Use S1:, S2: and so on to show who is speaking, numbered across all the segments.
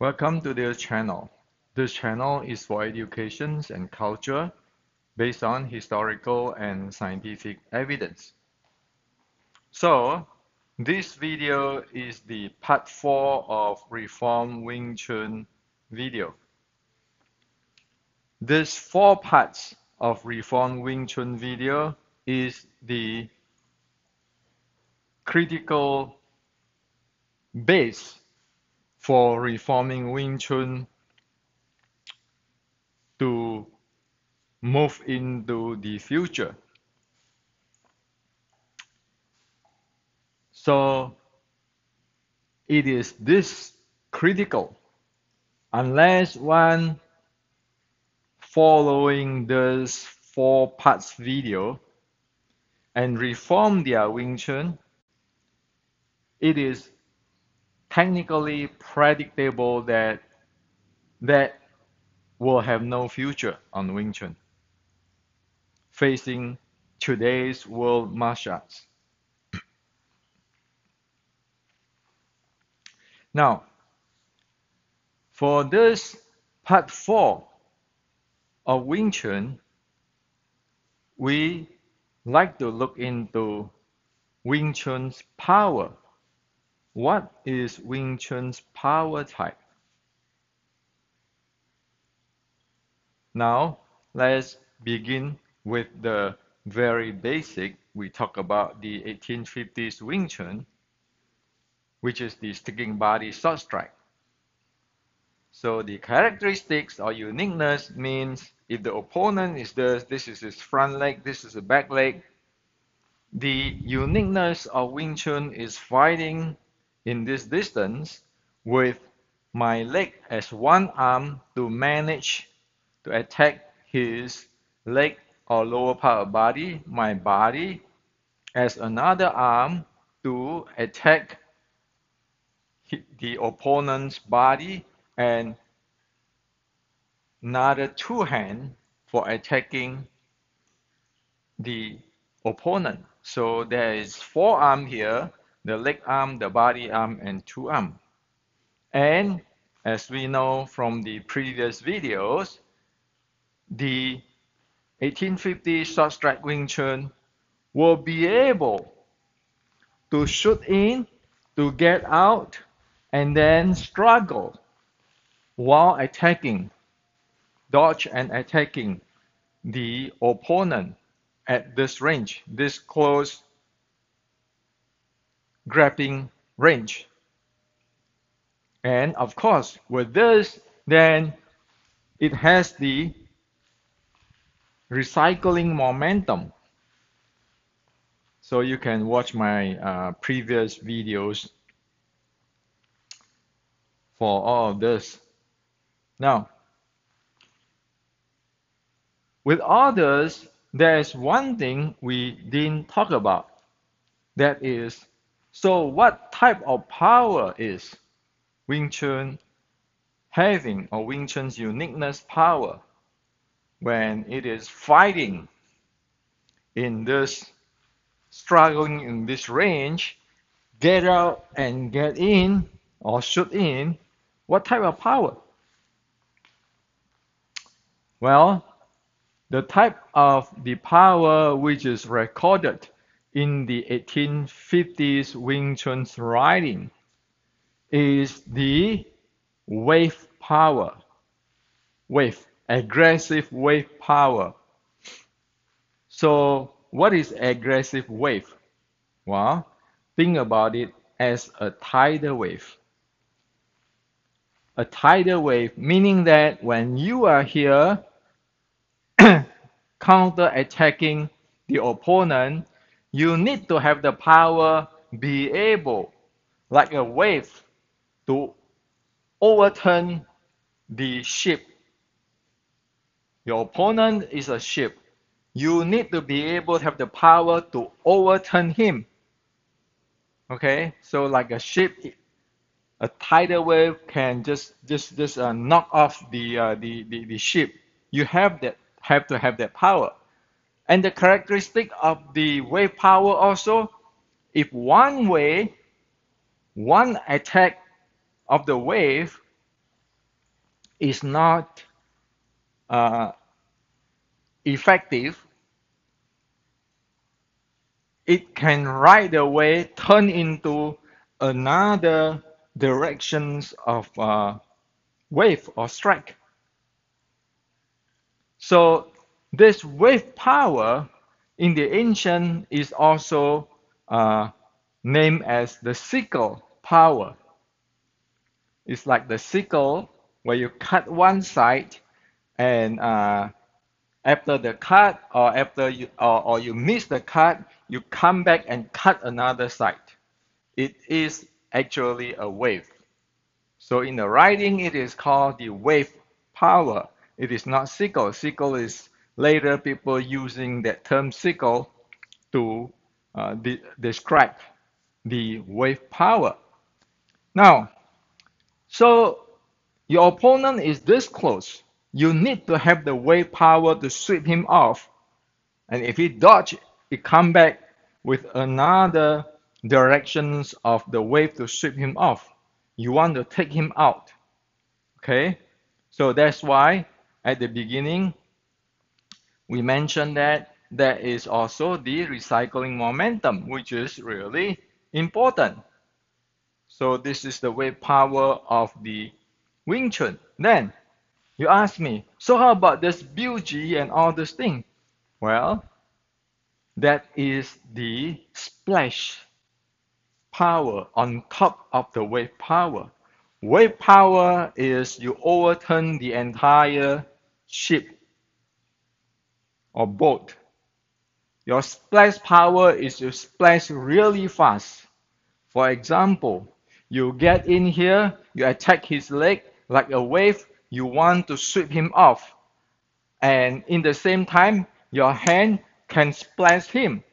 S1: Welcome to this channel. This channel is for education and culture based on historical and scientific evidence. So, this video is the part 4 of Reform Wing Chun video. These 4 parts of Reform Wing Chun video is the critical base for reforming Wing Chun to move into the future. So it is this critical. Unless one following this 4 parts video and reform their Wing Chun, it is technically predictable that will have no future on Wing Chun facing today's world martial arts. Now, for this part 4 of Wing Chun, we like to look into Wing Chun's power. What is Wing Chun's power type? Now, let's begin with the very basic. We talk about the 1850s Wing Chun, which is the sticking body short strike. So the characteristics or uniqueness means if the opponent is this is his front leg, this is the back leg. The uniqueness of Wing Chun is fighting in this distance with my leg as one arm to manage to attack his leg or lower part of body, my body as another arm to attack the opponent's body, and another 2 hands for attacking the opponent. So there is 4 arms here, the leg arm, the body arm, and 2 arms. And as we know from the previous videos, the 1850 short strike Wing Chun will be able to shoot in, to get out, and then struggle while attacking, dodge and attacking the opponent at this range, this close grappling range. And of course, with this, then it has the recycling momentum. So you can watch my previous videos for all of this. Now, with all this, there is one thing we didn't talk about. That is, so what type of power is Wing Chun having, or Wing Chun's uniqueness power when it is fighting in this, struggling in this range, get out and get in or shoot in? What type of power? Well, the type of the power which is recorded in the 1850s Wing Chun's writing is the wave power. Wave, aggressive wave power. So what is aggressive wave? Well, think about it as a tidal wave. A tidal wave, meaning that when you are here counter-attacking the opponent, you need to have the power, be able, like a wave, to overturn the ship. Your opponent is a ship. You need to be able to have the power to overturn him. Okay, so like a ship, a tidal wave can just knock off the ship. You have to have that power. And the characteristic of the wave power also, if one attack of the wave is not uh, effective, it can right away turn into another directions of wave or strike. So this wave power in the ancient is also named as the sickle power. It's like the sickle where you cut one side and after the cut or after or you miss the cut, you come back and cut another side. It is actually a wave. So in the writing, it is called the wave power. It is not sickle. Sickle is later people using that term sickle to describe the wave power. Now, so your opponent is this close. You need to have the wave power to sweep him off. And if he dodge, it come back with another directions of the wave to sweep him off. You want to take him out. Okay? So that's why at the beginning we mentioned that there is also the recycling momentum, which is really important. So this is the wave power of the Wing Chun. Then you ask me, so how about this Biuji and all this thing? Well, that is the splash power on top of the wave power. Wave power is you overturn the entire ship or boat. Your splash power is you splash really fast. For example, you get in here, you attack his leg like a wave, you want to sweep him off. And in the same time, your hand can splash him.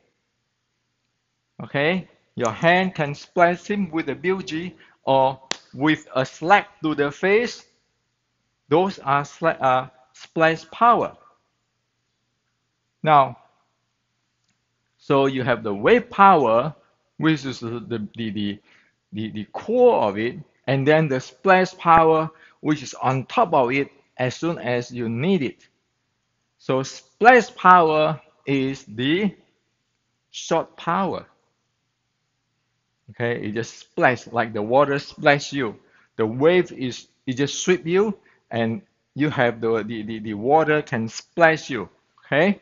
S1: Okay? Your hand can splash him with a Biuji or with a slap to the face. Those are splash power. Now, so you have the wave power, which is the core of it, and then the splash power, which is on top of it as soon as you need it. So splash power is the short power. Okay, it just splash like the water splash you. The wave is it just sweep you, and you have the water can splash you. Okay,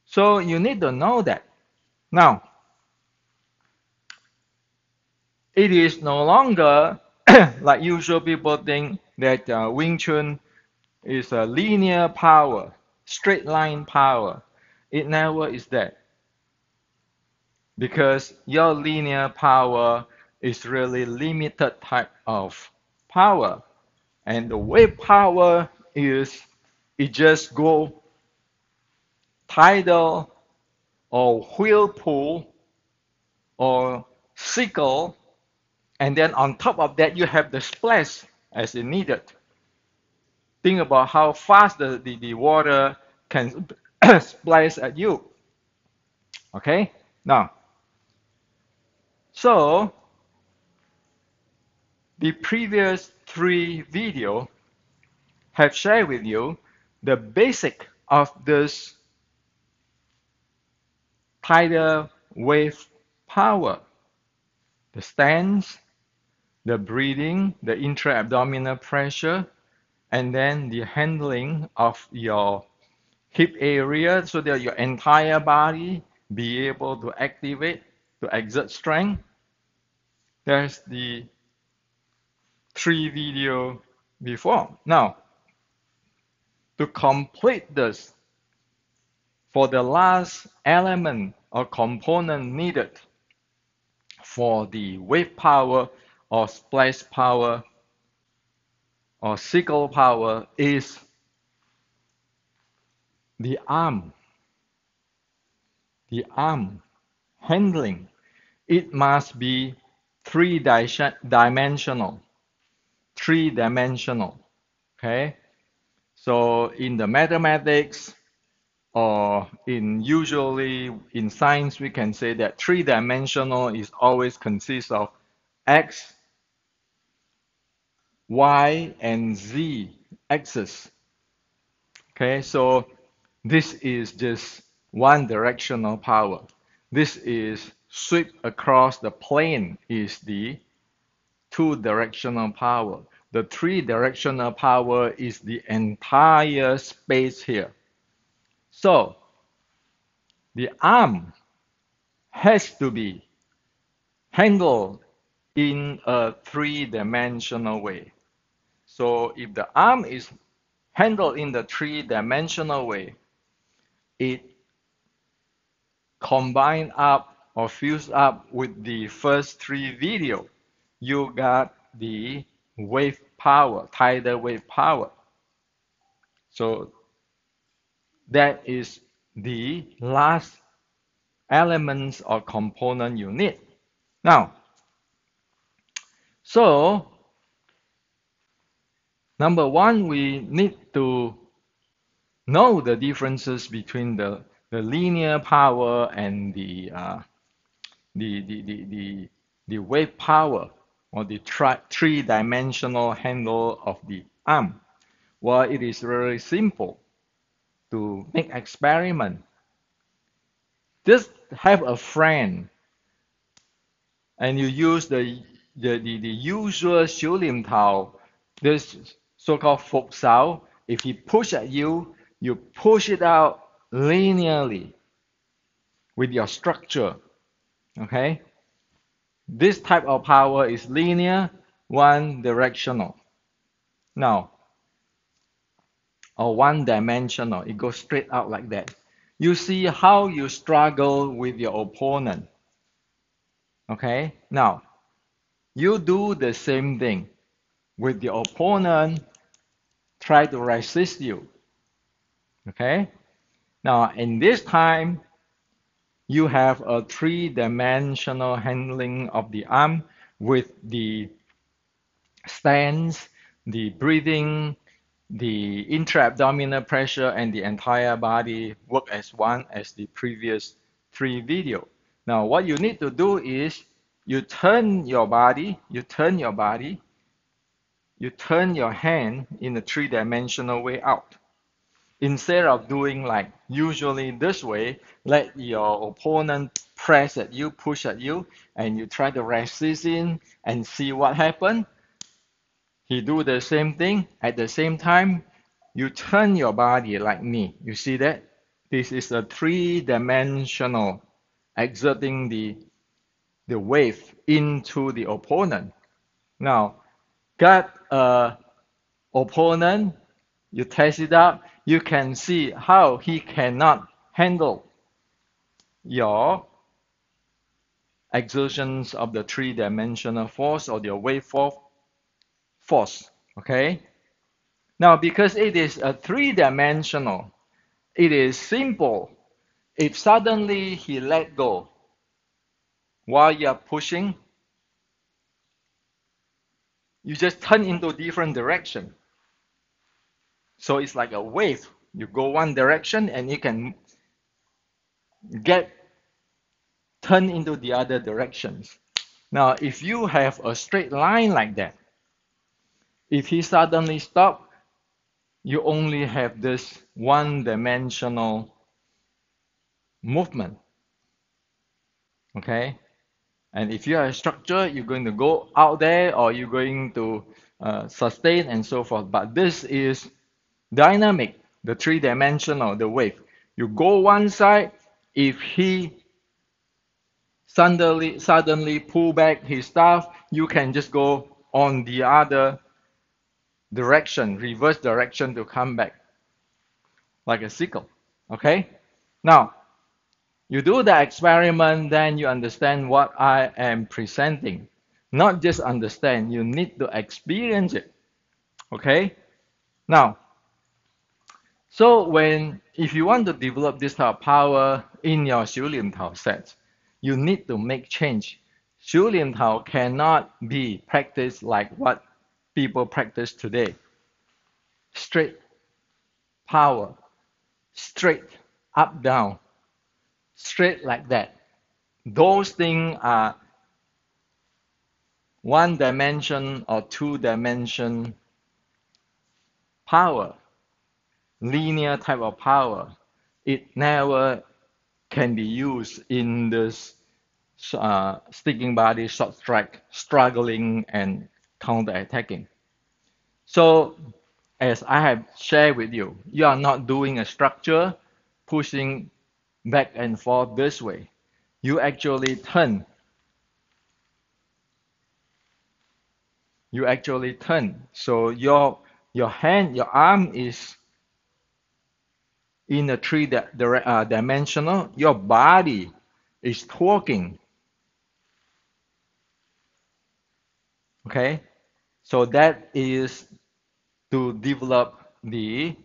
S1: so you need to know that. Now, it is no longer like usual people think that Wing Chun is a linear power, straight line power. It never is that. Because your linear power is really limited type of power. And the wave power is it just go tidal or whirlpool or sickle, and then on top of that you have the splash as it needed. Think about how fast the water can splash at you. Okay? Now, so the previous 3 videos have shared with you the basic of this tidal wave power. The stance, the breathing, the intra-abdominal pressure, and then the handling of your hip area so that your entire body be able to activate, to exert strength. There's the 3 video before. Now, to complete this, for the last element or component needed for the wave power or splash power or sickle power is the arm. The arm handling. It must be three-dimensional. Three-dimensional. Okay? So in the mathematics or usually in science, we can say that three-dimensional is always consists of X, Y, and Z axis. Okay, so this is just one directional power. This is sweep across the plane is the two directional power. The three directional power is the entire space here. So the arm has to be handled in a three-dimensional way. So if the arm is handled in the three-dimensional way, it combined up or fused up with the first three video. You got the wave power, tidal wave power. So that is the last elements or component you need. Now, so number one, we need to know the differences between the linear power and the, the, the, the, the wave power or the three-dimensional handle of the arm. Well, it is very simple to make experiment. Just have a friend and you use the usual 小念头, this so-called 伏手. If he push at you, you push it out linearly with your structure. Okay? This type of power is linear, one directional. Now, or one dimensional, it goes straight out like that. You see how you struggle with your opponent. Okay? Now, you do the same thing with your opponent, try to resist you. Okay? Now, in this time, you have a three-dimensional handling of the arm with the stance, the breathing, the intra-abdominal pressure, and the entire body work as one as the previous three video. Now, what you need to do is you turn your body, you turn your hand in a three-dimensional way out. Instead of doing like usually this way, let your opponent press at you, push at you, and you try to resist in and see what happens. He do the same thing. At the same time, you turn your body like me. You see that? This is a three-dimensional exerting the wave into the opponent. Now, got a opponent, you test it out, you can see how he cannot handle your exertions of the three-dimensional force or the wave force. Okay? Now, because it is a three-dimensional, it is simple. If suddenly he let go while you are pushing, you just turn into different direction. So it's like a wave. You go one direction and you can get turned into the other directions. Now, if you have a straight line like that, if he suddenly stop, you only have this one-dimensional movement. Okay? And if you are a structure, you're going to go out there or you're going to sustain and so forth. But this is dynamic, the three-dimensional, the wave. You go one side, if he suddenly pull back his stuff, you can just go on the other direction, reverse direction to come back, like a sickle. Okay? Now, you do the experiment, then you understand what I am presenting. Not just understand, you need to experience it. Okay? Now, so if you want to develop this type of power in your 小念头 sets, you need to make change. 小念头 cannot be practiced like what people practice today. Straight power, straight up down, straight like that. Those things are one dimension or two dimension power, linear type of power, it never can be used in this sticking body short strike, struggling and counter-attacking. So, as I have shared with you, you are not doing a structure pushing back and forth this way. You actually turn. You actually turn. So your hand, your arm is in a dimensional. Your body is talking. Okay, so that is to develop the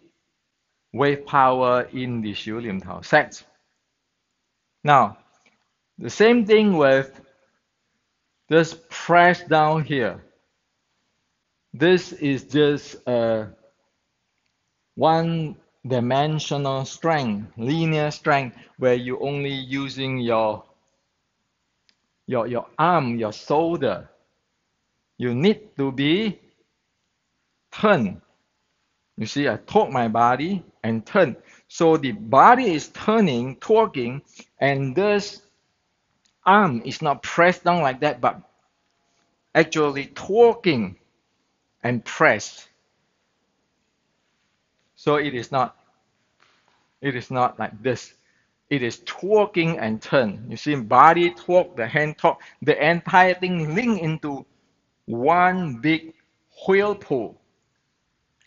S1: wave power in the 小念头 sets. Now, the same thing with this press down here. This is just a one-dimensional strength, linear strength, where you only using your arm, your shoulder. You need to be turn. You see, I torque my body and turn. So the body is turning, torquing, and this arm is not pressed down like that, but actually torquing and pressed. So it is not like this. It is torquing and turn. You see, body torque, the hand torque, the entire thing link into one big wheel pull.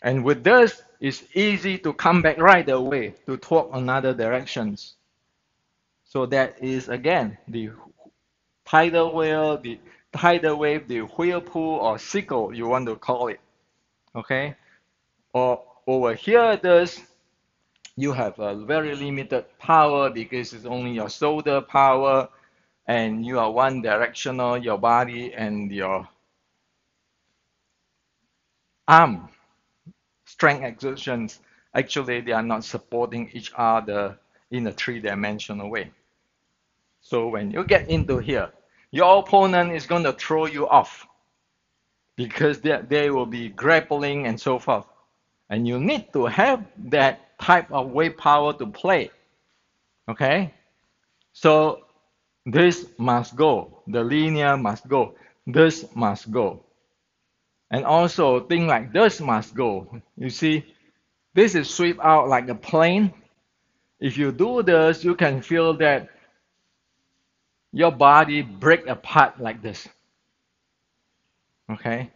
S1: And with this, it's easy to come back right away to torque another directions. So that is again the tidal wheel, the tidal wave, the wheel pull or sickle, you want to call it. Okay? Or over here, this you have a very limited power because it's only your shoulder power and you are one directional, your body and your arm strength exertions, actually they are not supporting each other in a three-dimensional way. So when you get into here, your opponent is going to throw you off because they will be grappling and so forth. And you need to have that type of wave power to play. Okay? So this must go. The linear must go. This must go. And also things like this must go. You see, this is sweep out like a plane. If you do this, you can feel that your body break apart like this. Okay?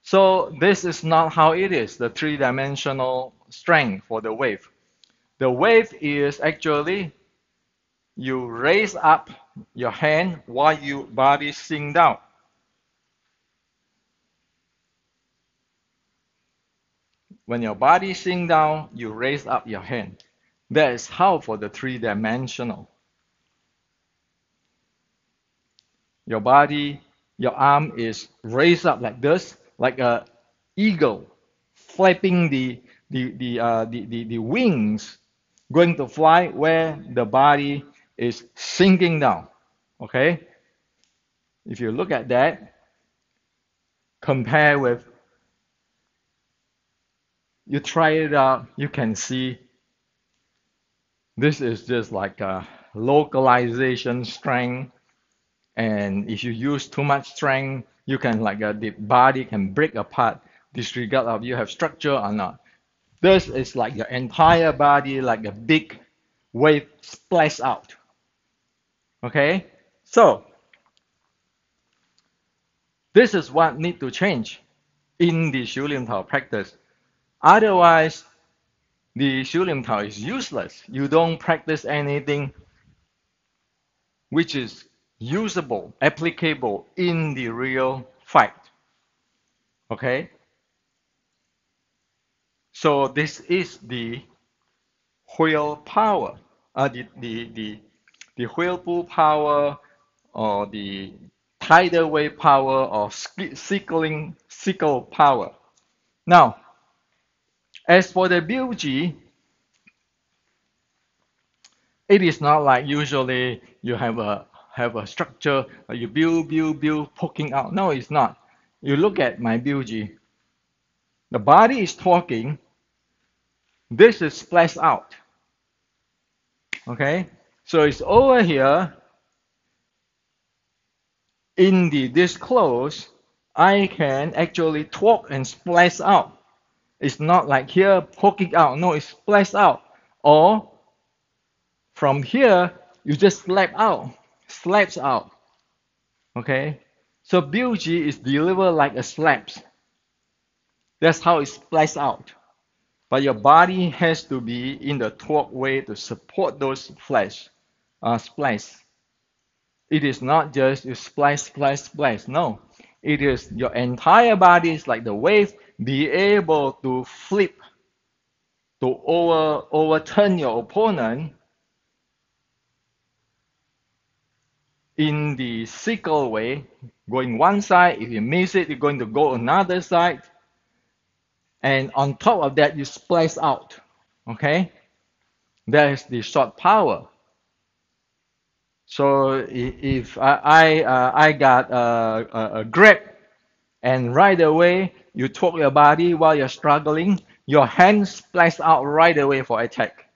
S1: So this is not how it is, the three-dimensional strength for the wave. The wave is actually you raise up your hand while your body sink down. When your body sink down, you raise up your hand. That is how for the three-dimensional. Your body, your arm is raised up like this, like a eagle flapping the wings, going to fly where the body is sinking down. Okay? If you look at that, compare with, you try it out, you can see this is just like a localization strength. And if you use too much strength, you can like the body can break apart, disregard of you have structure or not. This is like your entire body, like a big wave splash out. Okay, so this is what need to change in the 小念头 practice. Otherwise, the 小念头 is useless. You don't practice anything which is usable, applicable in the real fight. Okay? So this is the wheel power, the wheel pull power, or the tidal wave power, or sickle power. Now, as for the BUG, it is not like usually you have a structure, you build, poking out. No, it's not. You look at my BUG. The body is talking. This is splashed out. Okay? So it's over here in the disclose. I can actually talk and splash out. It's not like here poking out. No, it's splashed out. Or from here, you just slaps out. Okay? So Bilgi is delivered like a slaps. That's how it's splashed out. But your body has to be in the torque way to support those splash. It is not just you splash, splash, splash. No. It is your entire body is like the wave, be able to flip, to overturn your opponent in the sickle way, going one side. If you miss it, you're going to go another side. And on top of that, you splash out. Okay? That is the short power. So if I got a grip, and right away you torque your body while you're struggling, your hands splash out right away for attack.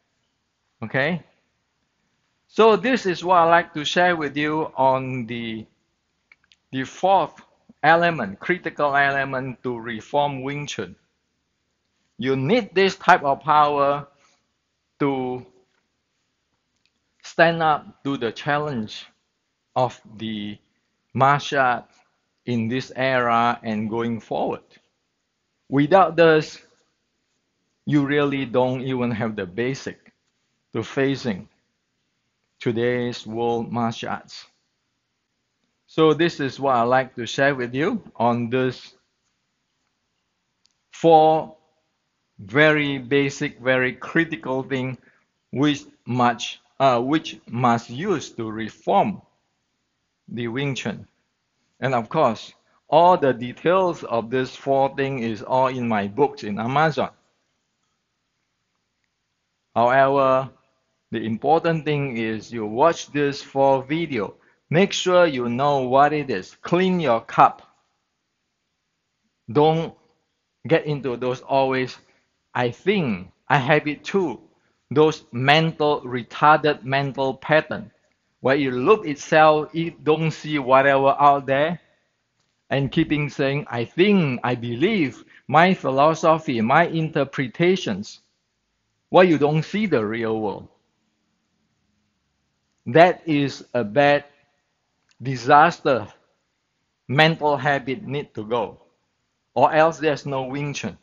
S1: Okay? So this is what I like to share with you on the fourth element, critical element to reform Wing Chun. You need this type of power to stand up to the challenge of the martial art in this era and going forward. Without this, you really don't even have the basic to facing today's world martial arts. So this is what I like to share with you on this four very basic, very critical thing which must use to reform the Wing Chun. And of course, all the details of this four thing is all in my books in Amazon. However, the important thing is you watch this four video. Make sure you know what it is. Clean your cup. Don't get into those always, I think, I have it too. Those retarded mental pattern where you look itself, you don't see whatever out there, and keeping saying, I think, I believe, my philosophy, my interpretations, while you don't see the real world. That is a bad disaster mental habit need to go, or else there's no Wing Chun.